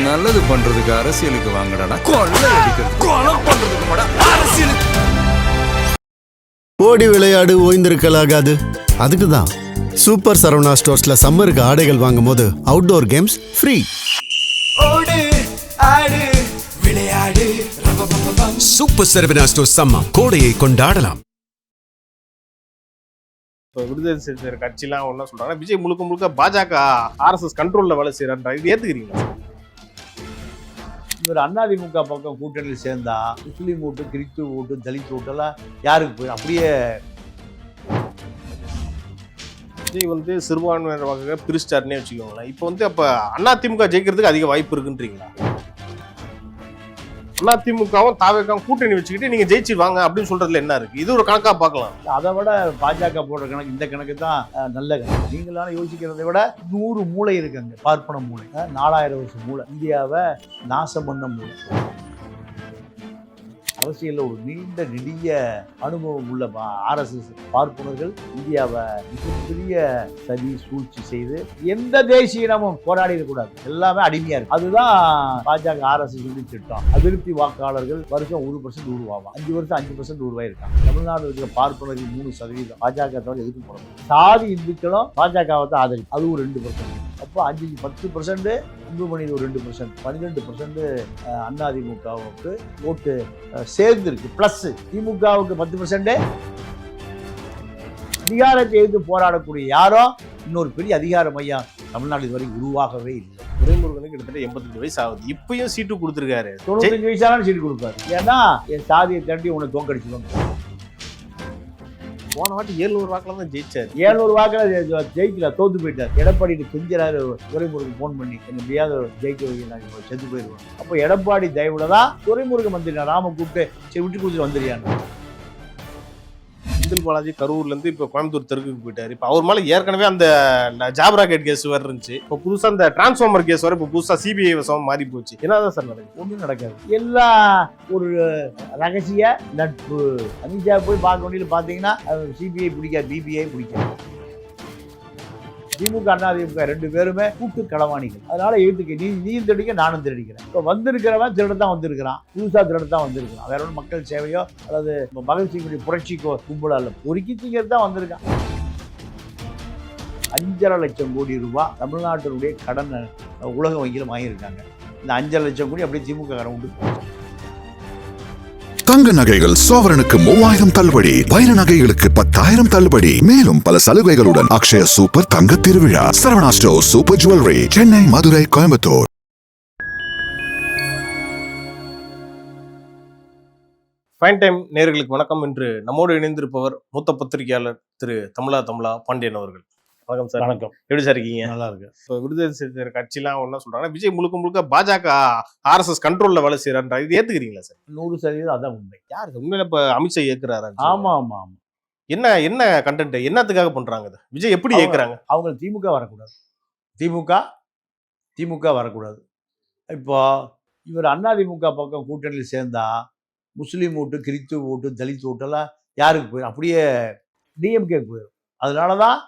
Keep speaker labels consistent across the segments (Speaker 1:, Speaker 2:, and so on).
Speaker 1: நல்லது பண்றதுக்கு அரசியலுக்கு வாங்கடா, கொள்ளை அடிக்கிறது கொலை பண்றதுக்கு அரசியலுக்கு.
Speaker 2: ஓடி விளையாடு ஓய்ந்திருக்கலாகாது. அதுக்கு தான் சூப்பர் சரவணா ஸ்டோர்ஸ்ல சம்மருக்கு ஆடைகள் வாங்கும் போது outdoor games free.
Speaker 3: Super Saravana Stores summer கோடையை கொண்டாடலாம்.
Speaker 4: இப்போ விடுதலை சிறுத்தைகள் கட்சிலாம் ஒன்றா சொல்றாங்க, விஜய் முழுக்க முழுக்க பாஜக ஆர்எஸ்எஸ் கண்ட்ரோல்ல வேலை செய்யறான்ற இது ஏத்துக்கிறீங்களா?
Speaker 5: இவர் அதிமுக பக்கம் கூட்டணியில் சேர்ந்தா முஸ்லீம் ஓட்டு, கிறிஸ்து ஓட்டு, தலித் ஓட்டெல்லாம் யாருக்கு போய் அப்படியே
Speaker 4: விஜய் வந்து சிறுபான்மையினர் வாக்கு பிரிஸ்டார்னே வச்சுக்கோங்களேன். இப்போ வந்து அப்போ அதிமுக ஜெயிக்கிறதுக்கு அதிக வாய்ப்பு இருக்குன்றீங்களா? அதிமுகவும் தாவேக்காவும் கூட்டணி வச்சுக்கிட்டு நீங்க ஜெயிச்சு வாங்க அப்படின்னு சொல்றதுல என்ன இருக்கு? இது ஒரு கணக்கா பார்க்கலாம்.
Speaker 5: அதை விட பாஜக போடுற கணக்கு இந்த கணக்கு தான் நல்ல கணக்கு. நீங்களால யோசிக்கிறதை விட 100 மூளை இருக்குங்க. பார்ப்பன மூளை, 4000 வருஷம் மூளை, இந்தியாவை நாசம் பண்ண மூளை. அரசியலில் ஒரு நீண்ட நெடிய அனுபவம் உள்ள ஆர்எஸ்எஸ் பார்ப்பனர்கள் இந்தியாவை மிகப்பெரிய சதி சூழ்ச்சி செய்து எந்த தேசிய இனமும் போராடிடக்கூடாது, எல்லாமே அடிமையா இருக்கு. அதுதான் பாஜக ஆர்எஸ்எஸ் திட்டம். அதிருப்தி வாக்காளர்கள் வருஷம் 1% உருவாகும், 5 வருஷம் 5% உருவாயிருக்காங்க. தமிழ்நாடு இருக்கிற பார்ப்பனர்கள் 3%, பாஜக தவிர எதுக்கும் போட முடியும். சாதி இந்துக்களும் பாஜகவை தான் ஆதரிக்கும், அதுவும் 2%. அப்போ 10% இந்து மணிது ஒரு 2%, 12% அதிமுகவுக்கு ஓட்டு சேர்ந்து இருக்கு. பிளஸ் திமுகவுக்கு 10%. அதிகாரத்தை எதிர்த்து போராடக்கூடிய யாரோ இன்னொரு பெரிய அதிகார மையம் தமிழ்நாடு இதுவரை உருவாகவே இல்லை.
Speaker 4: துரைமுருகனுக்கு கிட்டத்தட்ட 82 வயசு ஆகுது, இப்பயும் சீட்டு கொடுத்துருக்காரு.
Speaker 5: 95 வயசாலும் சீட்டு கொடுப்பாரு. ஏன்னா என் சாதியை தட்டி உன்னை தோக்கடிச்சுக்கணும்.
Speaker 4: போன வாட்டி 700 வாக்கில் தான் ஜெயிச்சாரு.
Speaker 5: 700 வாக்கில் ஜெயிக்கல, தோத்து போயிட்டார். எடப்பாடி கெஞ்சிறாரு துரைமுருகன் ஃபோன் பண்ணி, என்ன எப்படியாவது ஜெயிக்க வைக்க, நாங்கள் செத்து போயிடுவோம். அப்போ எடப்பாடி தயவுல தான் துரைமுருகன் வந்துடுறான். ராம கூப்பிட்டு சரி விட்டு கொடுத்துட்டு வந்துடுறியான்னு.
Speaker 4: செந்தில் பாலாஜி கரூர்ல இருந்து இப்போ கோயம்புத்தூர் தெருவுக்கு போயிட்டாரு. இப்போ அவர் மேல ஏற்கனவே அந்த ஜாப் ராக்கெட் கேஸ் வேற இருந்துச்சு. இப்போ புதுசா அந்த டிரான்ஸ்ஃபார்மர் கேஸ் வர இப்போ புதுசா சிபிஐ வசம் மாறி போச்சு. என்னதான் சார் நடக்குது?
Speaker 5: ஒன்றும் நடக்காது. எல்லாம் ஒரு ரகசிய நட்பு. அமித்ஷா போய் பார்க்க வேண்டியது பார்த்தீங்கன்னா சிபிஐ பிடிக்காது, பிபிஐ பிடிக்காது. திமுக அதிமுக 2 பேருமே கூட்டு களவாணிகள். அதனால எழுத்துக்க நீயும் திருடிக்க, நானும் திருடிக்கிறேன். இப்போ வந்திருக்கிறவன் திருடத்தான் வந்திருக்கிறான், புதுசா திருடத்தான் வந்திருக்கிறான். வேற ஒன்றும் மக்கள் சேவையோ அல்லது பகத்சிங்குடைய புரட்சிக்கோ கும்பலோ அல்ல, பொறுக்கி திங்கிறது தான் வந்திருக்கான். 5.5 லட்சம் கோடி ரூபாய் தமிழ்நாட்டினுடைய கடன் உலக வங்கியில் வாங்கியிருக்காங்க. இந்த 5.5 லட்சம் கோடி அப்படியே திமுக கடன் உண்டு.
Speaker 3: தங்க நகைகள் சோவரனுக்கு 3000 தள்ளுபடி, வைர நகைகளுக்கு 10,000 தள்ளுபடி, மேலும் பல சலுகைகளுடன் அக்ஷய சூப்பர் தங்க திருவிழா. Saravana store super jewellery, Chennai, Madurai, Coimbatore.
Speaker 4: Fine time நேயர்களுக்கு வணக்கம். இன்று நம்மோடு இணைந்திருப்பவர் மூத்த பத்திரிகையாளர் திரு தமிழா பாண்டியன் அவர்கள். வணக்கம் சார்.
Speaker 5: வணக்கம்.
Speaker 4: எப்படி சார் இருக்கீங்க?
Speaker 5: நல்லா இருக்கு.
Speaker 4: இப்போ விடுதலை சிறுத்தைகள் கட்சிலாம் ஒன்றா சொல்றாங்க, விஜய் முழுக்க முழுக்க பாஜக ஆர்எஸ்எஸ் கண்ட்ரோல்ல வேலை செய்யறான்ற இது ஏத்துக்கிறீங்களா சார்?
Speaker 5: 100% அதான் உண்மை.
Speaker 4: யார் உண்மையில இப்போ அமித்ஷா ஏற்கிறாரா?
Speaker 5: ஆமா ஆமா ஆமா.
Speaker 4: என்ன கண்டென்ட், என்னத்துக்காக பண்றாங்க இது? விஜய் எப்படி ஏற்கிறாங்க?
Speaker 5: அவங்க திமுக வரக்கூடாது, திமுக வரக்கூடாது. இப்போ இவர் அதிமுக பக்கம் கூட்டணியில் சேர்ந்தா முஸ்லீம் ஓட்டு, கிறிஸ்து ஓட்டு, தலித் ஓட்டெல்லாம் யாருக்கு போயிடும், அப்படியே டிஎம்கே போயிடும். அதனாலதான்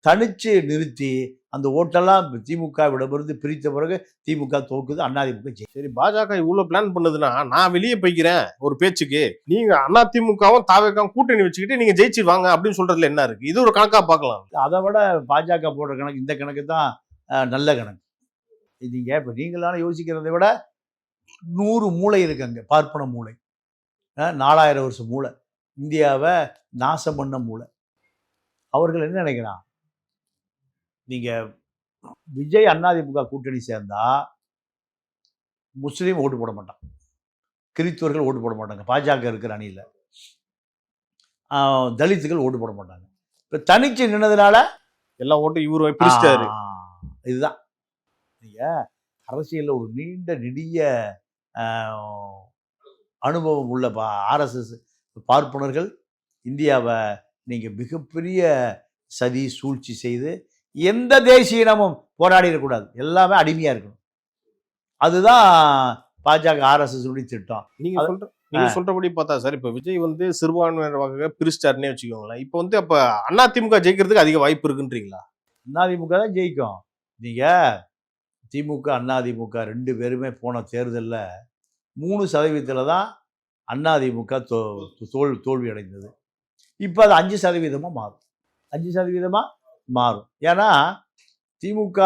Speaker 5: தனிச்சு நிறுத்தி அந்த ஓட்டெல்லாம் திமுக விடமிருந்து பிரித்த பிறகு திமுக தோக்குது, அதிமுக ஜெயிக்கும்.
Speaker 4: சரி, பாஜக இவ்வளவு பிளான் பண்ணுதுன்னா நான் வெளியே போய்க்கிறேன் ஒரு பேச்சுக்கு, நீங்க அதிமுகவும் தாவேக்காவும் கூட்டணி வச்சுக்கிட்டு நீங்க ஜெயிச்சு வாங்க அப்படின்னு சொல்றதுல என்ன இருக்கு? இது ஒரு கணக்கா பார்க்கலாம்.
Speaker 5: அதை விட பாஜக போடுற கணக்கு இந்த கணக்கு தான் நல்ல கணக்கு. நீங்க இப்ப நீங்களால யோசிக்கிறதை விட 100 மூளை இருக்குங்க. பார்ப்பன மூளை, 4000 வருஷம் மூளை, இந்தியாவை நாசம் பண்ண மூளை. அவர்கள் என்ன நினைக்கிறான், நீங்க விஜய் அதிமுக கூட்டணி சேர்ந்தா முஸ்லீம் ஓட்டு போட மாட்டான், கிறிஸ்துவர்கள் ஓட்டு போட மாட்டாங்க, பாஜக இருக்கிற அணியில் தலித்துகள் ஓட்டு போட மாட்டாங்க. இப்போ தனிச்சு நின்னதுனால
Speaker 4: எல்லா ஓட்டும் இவரு பிரிச்சிட்டாரு.
Speaker 5: இதுதான் நீங்க அரசியலில் ஒரு நீண்ட நெடிய அனுபவம் உள்ள ஆர்எஸ்எஸ் பார்ப்பனர்கள் இந்தியாவை நீங்க மிகப்பெரிய சதி சூழ்ச்சி செய்து எந்த தேசிய இனமும் போராடிடக்கூடாது, எல்லாமே அடிமையா இருக்கணும். அதுதான் பாஜக ஆர்எஸ்எஸ் திட்டம்.
Speaker 4: நீங்க சொல்றபடி பார்த்தா சார், இப்ப விஜய் வந்து சிறுபான்மையினர் வாக்கு பிரிச்சிட்டாருன்னே வச்சுக்கோங்களேன். இப்போ வந்து அப்ப அதிமுக ஜெயிக்கிறதுக்கு அதிக வாய்ப்பு இருக்குன்றீங்களா?
Speaker 5: அதிமுக தான் ஜெயிக்கும். நீங்க திமுக அதிமுக 2 பேருமே போன தேர்தலில் 3% தான் அதிமுக தோல்வி அடைந்தது. இப்போ அது 5% மாறும். 5% மாறும். ஏன்னா திமுக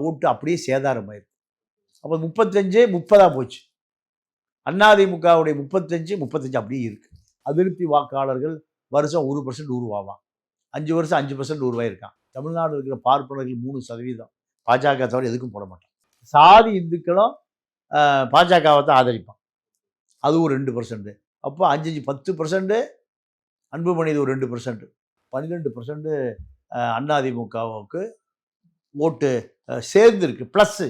Speaker 5: ஓட்டு அப்படியே சேதாரமாயிருக்கு. அப்போ 35 30 போச்சு. அதிமுகவுடைய 35 அப்படியே இருக்கு. அதிருப்தி வாக்காளர்கள் வருஷம் 1% உருவாவான். 5 வருஷம் 5% உருவாயிருக்கான். தமிழ்நாடு இருக்கிற பார்ப்பனர்கள் 3%. பாஜக தவிர எதுக்கும் போட மாட்டான். சாதி இந்துக்களும் பாஜகவை தான் ஆதரிப்பான். அதுவும் 2%. அப்போ 5 10%. அன்புமணி இது ஒரு 2%. 12% அதிமுகவுக்கு ஓட்டு சேர்ந்துருக்கு. ப்ளஸ்ஸு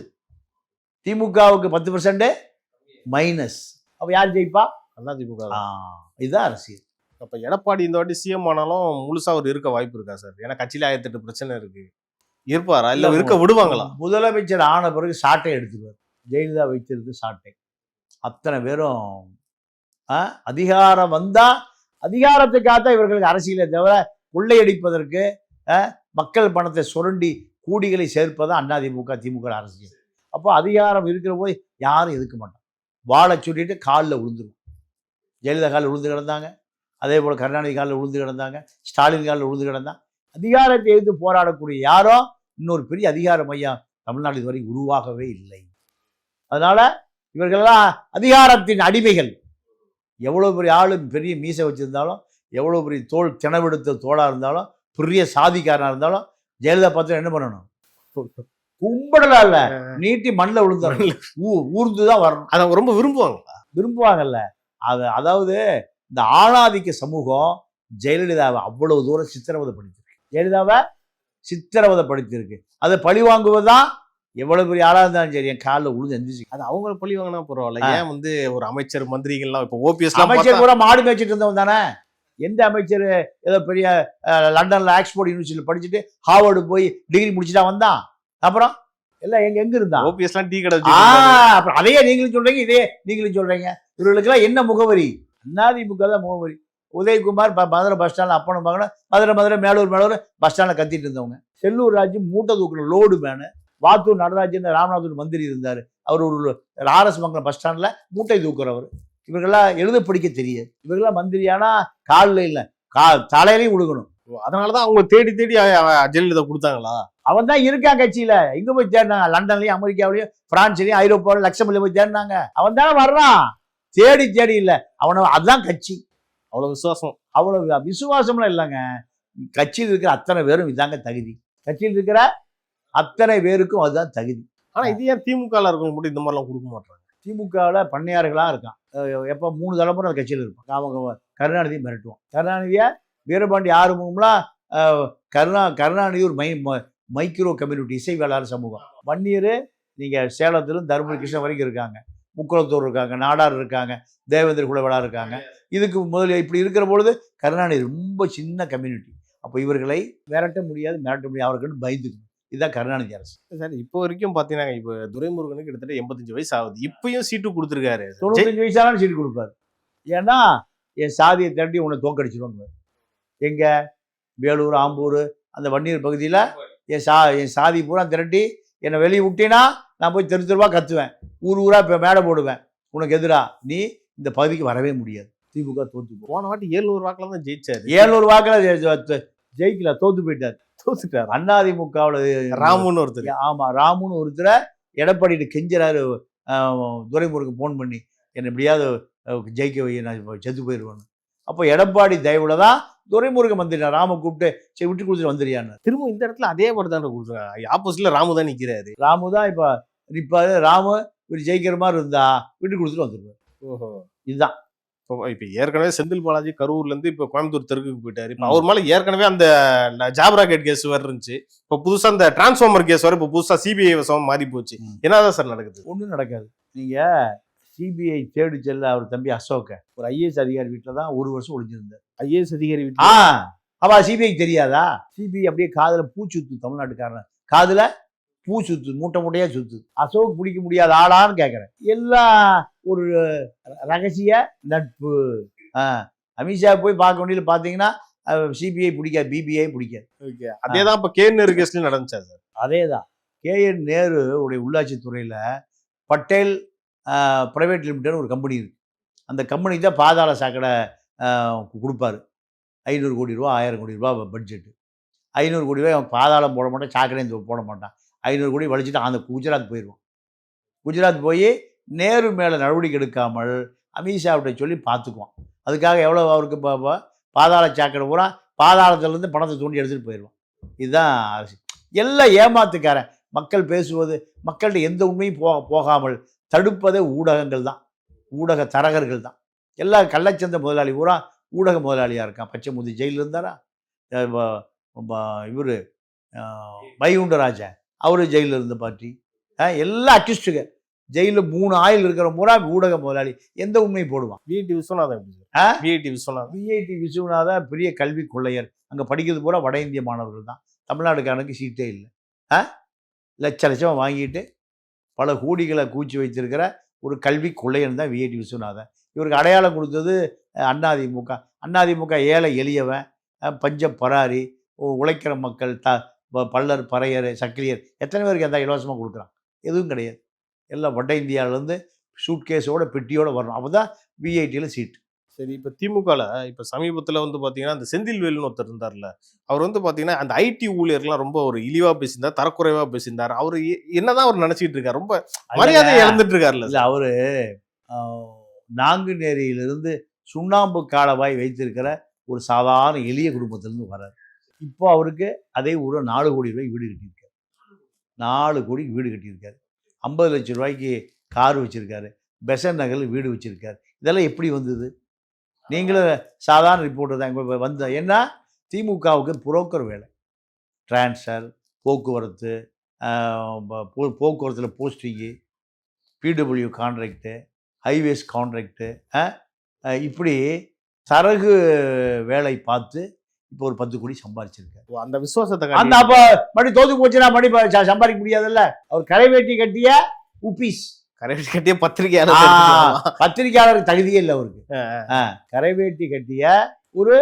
Speaker 5: திமுகவுக்கு 10% மைனஸ். அப்போ யார் ஜெயிப்பா?
Speaker 4: அதிமுக.
Speaker 5: இதுதான் அரசியல்.
Speaker 4: அப்ப எடப்பாடி இந்த வாட்டி சிஎம் ஆனாலும் முழுசா அவர் இருக்க வாய்ப்பு இருக்கா சார்? ஏன்னா கட்சியில 1008 பிரச்சனை இருக்கு. இருப்பாரா இல்ல இருக்க விடுவாங்களா?
Speaker 5: முதலமைச்சர் ஆன பிறகு சாட்டை எடுத்துருவார். ஜெயலலிதா வைத்திருந்து சாட்டை. அத்தனை பேரும் அதிகாரம் வந்தா அதிகாரத்துக்காக இவர்களுக்கு அரசியலை தவிர கொள்ளையடிப்பதற்கு மக்கள் பணத்தை சுரண்டி கூடிகளை சேர்ப்பதான் அதிமுக திமுக அரசியல். அப்போ அதிகாரம் இருக்கிற போது யாரும் எதுக்க மாட்டாங்க. வாழை சொல்லிட்டு காலில் விழுந்துடும். ஜெயலலிதா காலில் விழுந்து கிடந்தாங்க. அதே போல் கருணாநிதி காலில் விழுந்து கிடந்தாங்க. ஸ்டாலின் காலில் விழுந்து கிடந்தாங்க. அதிகாரத்தை எதிர்த்து போராடக்கூடிய யாரோ இன்னொரு பெரிய அதிகார மையம் தமிழ்நாடு இதுவரை உருவாகவே இல்லை. அதனால இவர்களெல்லாம் அதிகாரத்தின் அடிமைகள். எவ்வளோ பெரிய ஆளு பெரிய மீசை வச்சிருந்தாலும், எவ்வளோ பெரிய தோல் திணவெடுத்த தோளாக இருந்தாலும், பெரிய சாதிக்காரனாக இருந்தாலும் ஜெயலலிதா பார்த்து என்ன பண்ணணும்? கும்பிடலாம் இல்லை, நீட்டி மண்ணில் விழுந்தாலும் ஊர்ந்து தான் வரணும்.
Speaker 4: அதை ரொம்ப
Speaker 5: விரும்புவாங்கல்ல. அதாவது இந்த ஆணாதிக்க சமூகம் ஜெயலலிதாவை அவ்வளவு தூரம் சித்திரவதைப்படுத்தியிருக்கு. அதை பழி வாங்குவதுதான் எவ்வளவு பெரிய ஆளா இருந்தாலும் சரி என் காலில் உழுந்து எந்திரிச்சு.
Speaker 4: அது அவங்கள பழி வாங்கினா பரவாயில்ல. ஏன் ஒரு அமைச்சர் மந்திரிகள்லாம் இப்போ ஓபிஎஸ்
Speaker 5: அமைச்சர் கூட மாடு மேய்ச்சிட்டு இருந்தவன் தானே. எந்த அமைச்சர் ஏதோ பெரிய லண்டன்ல ஆக்ஸ்போர்ட் யூனிவர்சிட்டியில் படிச்சுட்டு ஹார்வர்டு போய் டிகிரி முடிச்சுட்டா வந்தான்? அப்புறம் எல்லாம் எங்க இருந்தா?
Speaker 4: ஓபிஎஸ்லாம் டீ கடை.
Speaker 5: அப்புறம் அதையே நீங்களும் சொல்றீங்க, இதே நீங்களும் சொல்றீங்க. இவர்களுக்கெல்லாம் என்ன முகவரி? அதிமுக தான் முகவரி. உதயகுமார் மதுரை பஸ் ஸ்டாண்டில் அப்பனும் மகனும் மதுரை மேலூர் பஸ் ஸ்டாண்டில் கத்திட்டு இருந்தவங்க. செல்லூர் ராஜு மூட்டை தூக்குற லோடு மேனு. வாத்தூர் நடராஜன் ராமநாதன் மந்திரி இருந்தார். அவர் ஒரு ஆர்எஸ் மங்கலம் பஸ் ஸ்டாண்டில் மூட்டை தூக்குறவர். இவர்களாம் எழுத படிக்க தெரியாது. இவர்களாம் மந்திரியானா காலில் இல்லை தலையிலையும் விடுக்கணும்.
Speaker 4: அதனாலதான் அவங்க தேடி ஜெயலலிதா கொடுத்தாங்களா?
Speaker 5: அவன் தான் இருக்கான் கட்சியில. எங்க போய் தேடினாங்க? லண்டன்லயும் அமெரிக்காவிலையும் பிரான்ஸ்லயும் ஐரோப்பாவிலும் லக்சம்பர்லயும் போய் தேடினாங்க. அவன் தானே வர்றான். தேடி இல்லை அவனை. அதுதான் கட்சி. அவ்வளவு விசுவாசம்லாம் இல்லைங்க. கட்சியில் இருக்கிற அத்தனை பேரும் இதாங்க தகுதி. கட்சியில் இருக்கிற அத்தனை பேருக்கும் அதுதான் தகுதி.
Speaker 4: ஆனா இது ஏன் திமுக இருக்கவங்க மட்டும் இந்த மாதிரிலாம் கொடுக்க மாட்டாங்க?
Speaker 5: திமுகவில் பண்ணையார்களா இருக்கான். எப்போ 3 தலைமுறை அந்த கட்சியில் இருப்பான். அவங்க கருணாநிதியை மிரட்டுவான். கருணாநிதியை வீரபாண்டி ஆறுமுகம்லாம் கருணாநிதி ஒரு மைக்ரோ கம்யூனிட்டி இசை வேளாளர் சமூகம். வன்னியர் நீங்கள் சேலத்திலும் தருமபுரி கிருஷ்ணன் வரைக்கும் இருக்காங்க. முக்குளத்தூர் இருக்காங்க, நாடார் இருக்காங்க, தேவேந்திர குலவேளா இருக்காங்க. இதுக்கு முதல்ல இப்படி இருக்கிற பொழுது கருணாநிதி ரொம்ப சின்ன கம்யூனிட்டி. அப்போ இவர்களை மிரட்ட முடியாது அவர்களுக்கு பயந்துக்கணும். இதுதான் கருணாநிதி அரசு.
Speaker 4: சார் இப்போ வரைக்கும் பார்த்தீங்கன்னா இப்போ துரைமுருகனுக்கு கிட்டத்தட்ட 85 வயசு ஆகுது. இப்பயும் சீட்டு கொடுத்துருக்காரு.
Speaker 5: 95 வயசாலும் சீட்டு கொடுப்பாரு. ஏன்னா என் சாதியை திரட்டி உன்னை தோக்கடிச்சிடுவாங்க. எங்க வேலூர் ஆம்பூர் அந்த வன்னியர் பகுதியில் என் சாதி பூரா திரட்டி என்னை வெளியே விட்டினா நான் போய் தெருவா கத்துவேன். ஊரா இப்போ மேடை போடுவேன். உனக்கு எதிரா நீ இந்த பகுதிக்கு வரவே முடியாது. திமுக தோத்து
Speaker 4: போன வாட்டி 700 வாக்கில் தான் ஜெயிச்சாரு.
Speaker 5: 700 வாக்கில் ஜெயிக்கல, தோத்துட்டார். அதிமுகவில்
Speaker 4: ராமுன்னு ஒருத்தர்.
Speaker 5: ஆமா, ராமுன்னு ஒருத்தரை எடப்பாடி கெஞ்சுறாரு. துரைமுருகன் போன் பண்ணி என்னை எப்படியாவது ஜெயிக்க வை, நான் செத்து போயிடுவேன். அப்போ எடப்பாடி தயவுல தான் துரைமுருகன் மந்திரி ராம கூப்பிட்டு சரி விட்டு கொடுத்துட்டு வந்துடுறியான்னு.
Speaker 4: திரும்ப இந்த இடத்துல அதே மாதிரி தான் கொடுத்துருக்காங்க. ஆப்போசிட்ல ராமு தான் நிற்கிறாரு.
Speaker 5: ராமு தான் இப்போ நிற்பாரு. ராமு இவர் ஜெயிக்கிற மாதிரி இருந்தா விட்டு கொடுத்துட்டு வந்துடுவார்.
Speaker 4: ஓஹோ,
Speaker 5: இதுதான்.
Speaker 4: இப்போ ஏற்கனவே செந்தில் பாலாஜி கரூர்ல இருந்து இப்போ கோயம்புத்தூர் தெருக்குக்கு போயிட்டாரு. இப்போ அவர் மேல ஏற்கனவே அந்த ஜாப் ராக்கெட் கேஸ் வேற இருந்துச்சு. இப்போ புதுசா அந்த டிரான்ஸ்ஃபார்மர் கேஸ் வர இப்போ புதுசா சிபிஐ வசம் மாறி போச்சு. என்னதான் சார் நடக்குது?
Speaker 5: ஒன்றும் நடக்காது. நீங்க சிபிஐ தேடி செல்ல அவர் தம்பி அசோக ஒரு ஐஏஎஸ் அதிகாரி வீட்டில் தான் 1 வருஷம் ஒழிஞ்சிருந்தார்.
Speaker 4: ஐஏஎஸ் அதிகாரி வீட்டில்
Speaker 5: அவ சிபிஐ தெரியாதா? சிபிஐ அப்படியே காதுல பூச்சுத்து. தமிழ்நாட்டுக்காரன் காதுல பூ சுத்து, மூட்டையா சுத்து. அசோக் பிடிக்க முடியாத ஆளான்னு கேட்குறேன். எல்லாம் ஒரு ரகசிய நட்பு. அமித்ஷா போய் பார்க்க வேண்டியது பார்த்தீங்கன்னா சிபிஐ பிடிக்காது, பிபிஐ பிடிக்காது.
Speaker 4: அதேதான் இப்போ கேன்னர் கேஸ்லயும் நடந்துச்சா சார்?
Speaker 5: அதேதான். KN நேரு உடைய உள்ளாட்சித்துறையில் பட்டேல் ப்ரைவேட் லிமிடெட் ஒரு கம்பெனி இருக்குது. அந்த கம்பெனிக்கு தான் பாதாள சாக்கடை கொடுப்பாரு. 500 கோடி ரூபா 1000 கோடி ரூபா பட்ஜெட்டு. 500 கோடி ரூபாய் அவன் பாதாளம் போட மாட்டான், சாக்கடையும் போட மாட்டான். 500 கோடி வலிச்சுட்டு அந்த குஜராத் போயிடுவான். குஜராத் போய் நேரு மேலே நடவடிக்கை எடுக்காமல் அமித்ஷாவிட்ட சொல்லி பார்த்துக்குவான். அதுக்காக எவ்வளோ அவருக்கு பாதாள சாக்கடை பூரா பாதாளத்துலேருந்து பணத்தை தூண்டி எடுத்துகிட்டு போயிடுவான். இதுதான் அரசியல். எல்லாம் ஏமாத்துக்காரன். மக்கள் பேசுவது, மக்கள்கிட்ட எந்த உண்மையும் போகாமல் தடுப்பதே ஊடகங்கள் தான், ஊடக தரகர்கள் தான். எல்லா கள்ளச்சந்தை முதலாளி பூரா ஊடக முதலாளியாக இருக்கான். பச்சைமுதி ஜெயிலில் இருந்தாரா, இவர் வைகுண்டராஜா அவரு ஜெயிலில் இருந்த பார்ட்டி, எல்லாம் அக்யூஸ்டுங்க. ஜெயிலில் 3 ஆயில் இருக்கிற பூரா ஊடக முதலாளி. எந்த உண்மையை போடுவான்?
Speaker 4: விஐடி விஸ்வநாதன். விஐடி
Speaker 5: விஸ்வநாதன் பெரிய கல்வி கொள்ளையர். அங்கே படிக்கிறது பூரா வட இந்திய மாணவர்கள் தான். தமிழ்நாடுக்காரனுக்கு சீட்டே இல்லை. லட்சம் வாங்கிட்டு பல கோடிகளை கூச்சி வைத்திருக்கிற ஒரு கல்வி கொள்ளையன் தான் விஐடி விஸ்வநாதன். இவருக்கு அடையாளம் கொடுத்தது அதிமுக. அதிமுக ஏழை எளியவன், பஞ்ச பராரி, உழைக்கிற மக்கள், பல்லர் பறையர் சக்கிலியர், எத்தனை பேருக்கு எந்த இலவசமாக கொடுக்குறான்? எதுவும் கிடையாது. எல்லாம் வட இந்தியாவிலேருந்து சூட்கேஸோட பெட்டியோடு வரணும். அப்போ தான் விஐடியில் சீட்டு.
Speaker 4: சரி, இப்போ திமுகவில் இப்போ சமீபத்தில் வந்து பார்த்தீங்கன்னா அந்த செந்தில்வேல்னு ஒருத்தர் இருந்தார்ல, அவர் வந்து பார்த்தீங்கன்னா அந்த ஐடி ஊழியர்லாம் ரொம்ப ஒரு இழிவாக பேசியிருந்தார், தரக்குறைவாக பேசியிருந்தார். அவர் என்னதான் அவர் நினச்சிக்கிட்டு இருக்கார்? ரொம்ப மரியாதை இழந்துட்டு இருக்காருல்ல.
Speaker 5: இல்லை, அவர் நாங்குநேரியிலிருந்து சுண்ணாம்பு காலவாய் வைத்திருக்கிற ஒரு சாதாரண எளிய குடும்பத்திலேருந்து வர்றார். இப்போ அவருக்கு அதே ஊரில் 4 கோடி ரூபாய் வீடு கட்டியிருக்காரு. 4 கோடிக்கு வீடு கட்டியிருக்காரு. 50 லட்சம் ரூபாய்க்கு கார் வச்சுருக்காரு. பெசன் நகரில் வீடு வச்சுருக்காரு. இதெல்லாம் எப்படி வந்தது? நீங்களும் சாதாரண ரிப்போர்ட்டர் தான். இங்கே வந்த ஏன்னா திமுகவுக்கு புரோக்கர் வேலை, டிரான்ஸ்ஃபர், போக்குவரத்து, போக்குவரத்தில் posting, PW contract, highways contract, இப்படி தரகு வேலை பார்த்து இப்போ ஒரு 10 கோடி சம்பாதிச்சிருக்காரு.
Speaker 4: அந்த விசுவாசத்தை
Speaker 5: அந்த அப்போ மணி தோத்து போச்சுன்னா மணி சம்பாதிக்க முடியாதுல்ல. அவர் கரைவேட்டி கட்டிய உப்பீஸ்,
Speaker 4: கரைவேட்டி கட்டிய பத்திரிகையாளருக்கு தகுதியே இல்லை அவருக்கு.
Speaker 5: கரைவேட்டி கட்டிய ஒரு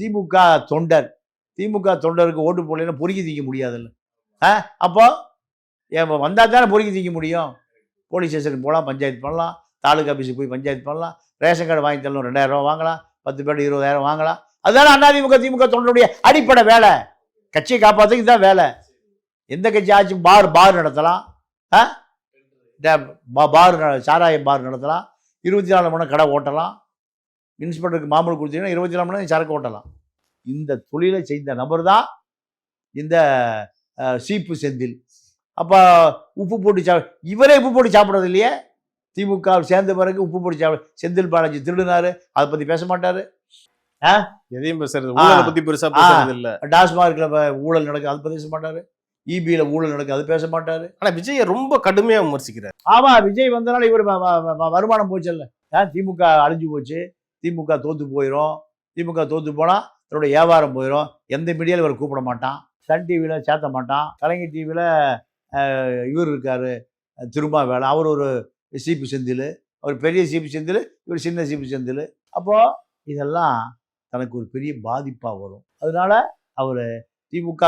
Speaker 5: திமுக தொண்டர். திமுக தொண்டருக்கு ஓட்டு போடலன்னா பொறுக்கி தீக்க முடியாதுல்ல. அப்போ வந்தால் தானே பொறுக்கி தீக்க முடியும். போலீஸ் ஸ்டேஷனுக்கு போகலாம், பஞ்சாயத்து பண்ணலாம், தாலுகா ஆஃபீஸுக்கு போய் பஞ்சாயத்து பண்ணலாம், ரேஷன் கார்டு வாங்கி தரலாம், 2000 ரூபா வாங்கலாம், 10 பேர் 20,000 வாங்கலாம். அதுதானே அதிமுக திமுக தொண்டருடைய அடிப்படை வேலை. கட்சியை காப்பாற்றுக்கு இதுதான் வேலை. எந்த கட்சி ஆச்சு? பார் நடத்தலாம், சாராய பார் நடத்தலாம், 24 மணி நேரம் கடை ஓட்டலாம், இன்ஸ்பெக்டருக்கு மாமூல் கொடுத்தீங்கன்னா 24 மணி நேரம் சரக்கு ஓட்டலாம். இந்த தொழிலை செய்த நபர் தான் இந்த சீப்பு செந்தில். அப்போ உப்பு போட்டு இவரே உப்பு போட்டு சாப்பிட்றது இல்லையே. திமுக சேர்ந்த பிறகு உப்பு போட்டு செந்தில் பாலாஜி திருடினாரு, அதை பற்றி பேச மாட்டாரு.
Speaker 4: எதையும் பேசுறது, ஊழலை பற்றி பெருசாக பேசுறது இல்லை.
Speaker 5: டாஸ்மார்க்ல ஊழல் நடக்குது, அதை பேச மாட்டாரு. இபியில் ஊழல் நடக்குது, அது பேச மாட்டாரு.
Speaker 4: ஆனால் விஜயை ரொம்ப கடுமையாக விமர்சிக்கிறார்.
Speaker 5: ஆமா, விஜய் வந்தனால இவர் வருமானம் போச்சல்ல. திமுக அழிஞ்சு போச்சு, திமுக தோத்து போயிடும். திமுக தோத்து போனால் தன்னுடைய வியாபாரம் போயிடும். எந்த மீடியாவில் இவர் கூப்பிட மாட்டான், சன் டிவியில் சேர்த்த மாட்டான், கலைஞர் டிவியில் இவர் இருக்கார் திருமாவேலன், அவர் ஒரு சீப்பு செந்தில், அவர் பெரிய சீப்பு செந்தில், இவர் சின்ன சீப்பு செந்தில். அப்போது இதெல்லாம் தனக்கு ஒரு பெரிய பாதிப்பாக வரும். அதனால அவர் திமுக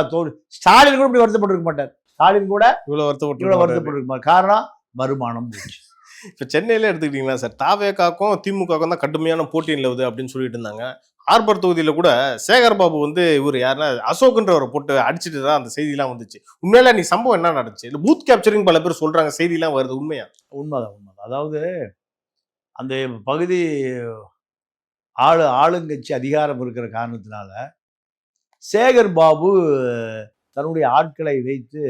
Speaker 5: ஸ்டாலின் கூட இப்படி வருத்தப்பட்டிருக்க மாட்டார். ஸ்டாலின் கூட இவ்வளோ வருத்தப்பட்டிருக்க மாட்டார். காரணம் வருமானம் போச்சு.
Speaker 4: இப்போ சென்னையில எடுத்துக்கிட்டீங்களா சார், தாவேகாக்கும் திமுகவுக்கும் தான் கடுமையான போட்டி நிலவுது அப்படின்னு சொல்லிட்டு இருந்தாங்க. ஆர்பர் தொகுதியில் கூட சேகர் பாபு வந்து இவர் யாருன்னா அசோக்ன்றவரை போட்டு அடிச்சுட்டு தான் அந்த செய்திலாம் வந்துச்சு. உண்மையில நீ சம்பவம் என்ன நடந்துச்சு? இல்லை பூத் கேப்சரிங் பல பேர் சொல்றாங்க, செய்திலாம் வருது, உண்மையா?
Speaker 5: உண்மைதான். அதாவது அந்த பகுதி ஆளுங்கட்சி அதிகாரம் இருக்கிற காரணத்தினால சேகர் பாபு தன்னுடைய ஆட்களை வைத்து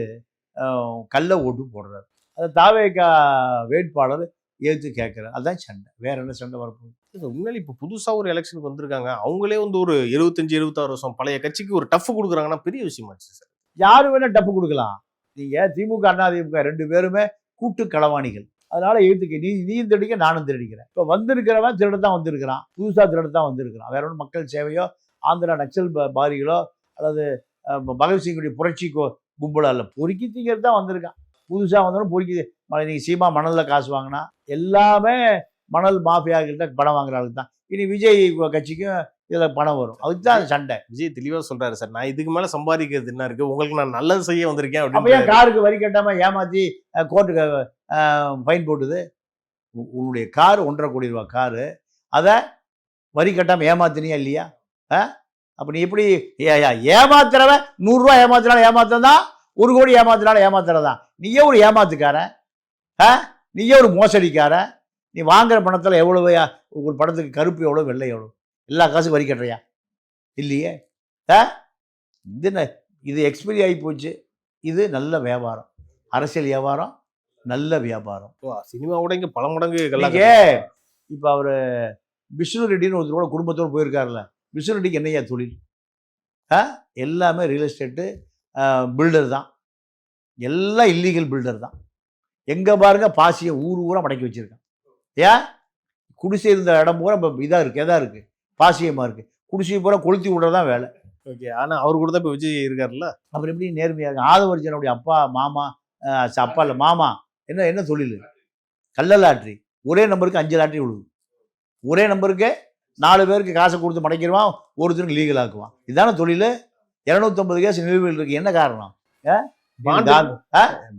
Speaker 5: கள்ள ஓட்டு போடுறாரு. அதை தாவேகா வேட்பாளர் ஏற்று கேட்குறாரு. அதுதான் சண்டை, வேற என்ன சண்டை வரப்போகுது?
Speaker 4: உண்மையில இப்போ புதுசாக ஒரு எலெக்ஷனுக்கு வந்திருக்காங்க, அவங்களே வந்து ஒரு 75-76 வருஷம் பழைய கட்சிக்கு ஒரு டஃப் கொடுக்குறாங்கன்னா பெரிய விஷயமாச்சு சார்.
Speaker 5: யாரு வேணா டஃப் கொடுக்கலாம். நீங்க திமுக அதிமுக 2 பேருமே கூட்டு களவாணிகள். அதனால எழுத்துக்க நீயும் திருடிக்க, நானும் திருடிக்கிறேன். இப்போ வந்திருக்கிறவன் திருடத்தான் வந்திருக்கிறான், புதுசாக திருடத்தான் வந்திருக்கிறான். வேற ஒன்றும் மக்கள் சேவையோ ஆந்திரா நக்சல் பாரிகளோ அல்லது பகத்சிங்குடைய புரட்சி கும்பலோ இல்லை, பொறுக்கி திங்கிறது தான் வந்திருக்கான். புதுசாக வந்தாலும் பொறுக்கி. நீங்கள் சீமா மணலில் காசு வாங்கினா எல்லாமே மணல் மாஃபியாக்கிட்ட பணம் வாங்குற ஆளுக்கு தான். இனி விஜய் கட்சிக்கும் இதில் பணம் வரும். அதுக்கு தான் சண்டை.
Speaker 4: விஜய் தெளிவா சொல்றாரு சார், நான் இதுக்கு மேல சம்பாதிக்கிறது என்ன இருக்கு, உங்களுக்கு நான் நல்லது செய்ய வந்திருக்கேன்
Speaker 5: அப்போ ஏன்
Speaker 4: அப்படின்னு.
Speaker 5: காருக்கு வரி கட்டாமல் ஏமாற்றி கோர்ட்டுக்கு ஃபைன் போட்டுது? உன்னுடைய கார் 1.5 கோடி ரூபா காரு, அதை வரி கட்டாமல் ஏமாத்தினியா இல்லையா? அப்போ நீ எப்படி ஏமாத்துறவன் 100 ரூபா ஏமாத்தினாலும் ஏமாத்தான், 1 கோடி ஏமாத்தினாலும் ஏமாத்துறதான். நீயே ஒரு ஏமாத்துக்காரன், நீயே ஒரு மோசடிக்காரன். நீ வாங்குற பணத்தில் எவ்வளவு, ஒரு படத்துக்கு கருப்பு எவ்வளோ, வெள்ளை எவ்வளோ, எல்லா காசும் வரி கட்டுறியா? இல்லையே. இது எக்ஸ்பைரி ஆகி போச்சு. இது நல்ல வியாபாரம், அரசியல் வியாபாரம், நல்ல வியாபாரம்.
Speaker 4: சினிமாவோட இங்க பல மடங்கு
Speaker 5: இப்போ அவர் விஷ்ணு ரெட்டின்னு ஒருத்தரோட குடும்பத்தோடு போயிருக்காருல்ல, விஷ்ணு ரெட்டிக்கு என்னையா தொழில்? எல்லாமே ரியல் எஸ்டேட்டு, பில்டர் தான், எல்லாம் இல்லீகல் பில்டர் தான். எங்கே பாருங்க பாசியை ஊரா மடக்கி வச்சிருக்கான். ஏன்? குடிசை இருந்த இடம் பூரா இப்போ இதாக இருக்குது, எதா இருக்குது, பாசியமாக இருக்குது. குடிசையை பூரா கொளுத்தி விடுறதான் வேலை.
Speaker 4: ஓகே, ஆனா அவர் கூட தான் இப்போ விஜய் இருக்காருல்ல.
Speaker 5: அப்புறம் எப்படி நேர்மையாக இருக்கு? ஆதவர்ஜனுடைய அப்பா மாமா, அப்பா இல்லை மாமா, என்ன தொழில்? கள்ள லாட்ரி. ஒரே நம்பருக்கு 5 லாட்ரி விழுது. ஒரே நம்பருக்கு 4 பேருக்கு காசை கொடுத்து மடைக்கிடுவான், ஒருத்தருக்கு லீகல் ஆக்குவான். இதுதானே தொழில். 250 கேஸ் நிலுவையில் இருக்கு. என்ன காரணம்?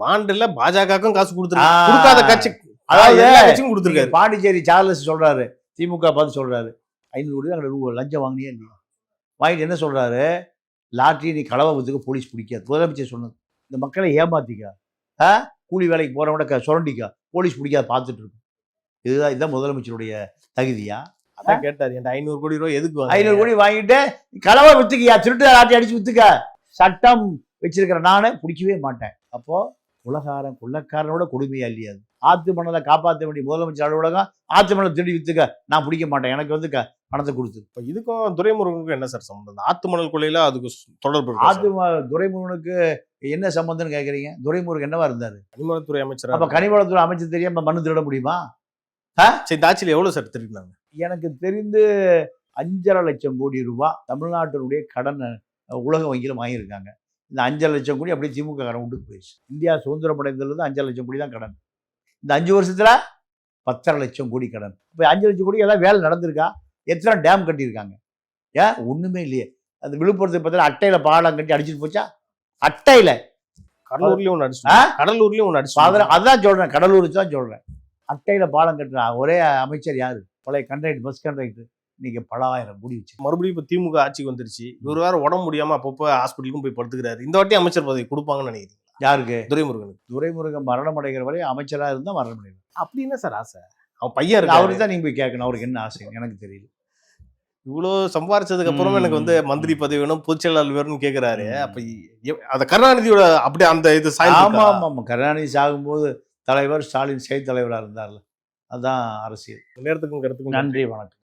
Speaker 4: பாண்டுல பாஜகவுக்கும் காசு கொடுத்துருக்காத கட்சி,
Speaker 5: அதாவது
Speaker 4: எல்லா கட்சியும் கொடுத்துருக்காரு.
Speaker 5: பாண்டிச்சேரி சார்லஸ் சொல்றாரு, திமுக பார்த்து சொல்றாரு, 500 கோடி அங்கே லஞ்சம் வாங்கினியா இல்லையா? வாங்கிட்டு என்ன சொல்றாரு? லாட்ரி நீ களவாபத்துக்கு போலீஸ் பிடிக்காது. முதலமைச்சர் சொன்னது, இந்த மக்களை ஏமாத்திக்கா, கூலி வேலைக்கு போறவங்க சுரண்டிக்கா, போலீஸ் பிடிக்காது பார்த்துட்டு இருக்கும். இதுதான் முதலமைச்சருடைய தகுதியா?
Speaker 4: அதான் கேட்டாரு, என் 500 கோடி ரூபாய் எதுக்கு
Speaker 5: 500 கோடி வாங்கிட்டு களவா வித்துக்கியா, திருட்டு லாட்டி அடிச்சு வித்துக்க. சட்டம் வச்சிருக்கிற நானே பிடிக்கவே மாட்டேன். அப்போ உலகாரன் கொள்ளக்காரனோட கொடுமையா இல்லையா? ஆத்து மணலை காப்பாற்ற வேண்டிய முதலமைச்சர் அலுவலகம் ஆத்து மணலை திருடி வித்துக்க, நான் பிடிக்க மாட்டேன், எனக்கு வந்து பணத்தை கொடுத்து.
Speaker 4: இப்போ இதுக்கும் துரைமுருகனுக்கும் என்ன சார் சம்பந்தம்? ஆத்து மணல் கொள்ளையில அதுக்கு தொடர்பு இருக்கா?
Speaker 5: துரைமுருகனுக்கு என்ன சம்பந்தம்னு கேட்குறீங்க? துரைமுருகன் என்னவா இருந்தாரு?
Speaker 4: கனிமவளத்துறை அமைச்சர்.
Speaker 5: அப்போ கனிமவளத்துறை அமைச்சர் தெரியாம மண்ணு திருட முடியுமா?
Speaker 4: சரி, இந்த ஆட்சியில் எவ்வளவு சார் திருடினாங்க?
Speaker 5: எனக்கு தெரிந்து 5.5 லட்சம் கோடி ரூபாய் தமிழ்நாட்டினுடைய கடன் உலக வங்கியில் வாங்கியிருக்காங்க. இந்த 5.5 லட்சம் கோடி அப்படியே திமுக கடன் விட்டு போயிடுச்சு. இந்தியா சுதந்திரம் அடைந்ததுலேருந்து 5.5 லட்சம் கோடி தான் கடன். இந்த 5 வருஷத்துல 10.5 லட்சம் கோடி கடன். இப்போ 5 லட்சம் கோடி எல்லாம் வேலை நடந்திருக்கா? எத்தனை டேம் கட்டியிருக்காங்க? ஏன்? ஒண்ணுமே இல்லையே. அந்த விழுப்புரத்துக்கு பார்த்தா அட்டையில பாலம் கட்டி அடிச்சுட்டு போச்சா? அட்டையில.
Speaker 4: கடலூர்லயும் ஒன்று அடிச்சு, கடலூர்லயும் ஒன்று அடிச்சு.
Speaker 5: அதான் சொல்றேன், கடலூர் தான் சொல்றேன். அட்டையில பாலம் கட்டுற ஒரே அமைச்சர் யாரு? பழைய கண்ட்ராக்டர், பஸ் கண்ட்ராக்டர். இன்னைக்கு பல ஆயிரம் கோடி வச்சு
Speaker 4: மறுபடியும் இப்போ திமுக ஆட்சிக்கு வந்துருச்சு. இவர் வேற உடம்பு முடியாம அப்பப்போ ஹாஸ்பிட்டலுக்கும் போய் படுத்துக்கிறாரு. இந்த வாட்டி அமைச்சர் பதவி கொடுப்பாங்கன்னு நினைக்கிறீங்க?
Speaker 5: யாருக்கு?
Speaker 4: துரைமுருகனுக்கு.
Speaker 5: துரைமுருகன் மரணம் அடைகிற வரை அமைச்சரா இருந்தா மரணம் அடைகிறார்.
Speaker 4: அப்படி என்ன சார் ஆசை? அவன் பையன் இருக்கு,
Speaker 5: அவருக்கு தான் நீங்க போய் கேட்கணும், அவருக்கு என்ன ஆசை எனக்கு தெரியல.
Speaker 4: இவ்வளோ சம்பாரிச்சதுக்கு அப்புறமா எனக்கு வந்து மந்திரி பதவி வேணும், பொதுச்செயலாளர் வேணும்னு கேட்கிறாரு. அப்ப அந்த கருணாநிதியோட அப்படி அந்த இது
Speaker 5: ஆமா ஆமா ஆமா. கருணாநிதி சாகும்போது தலைவர் ஸ்டாலின் செயல் தலைவராக இருந்தார்ல, அதுதான் அரசியல்.
Speaker 4: நேரத்துக்கும் கருத்துக்கும்
Speaker 5: நன்றி, வணக்கம்.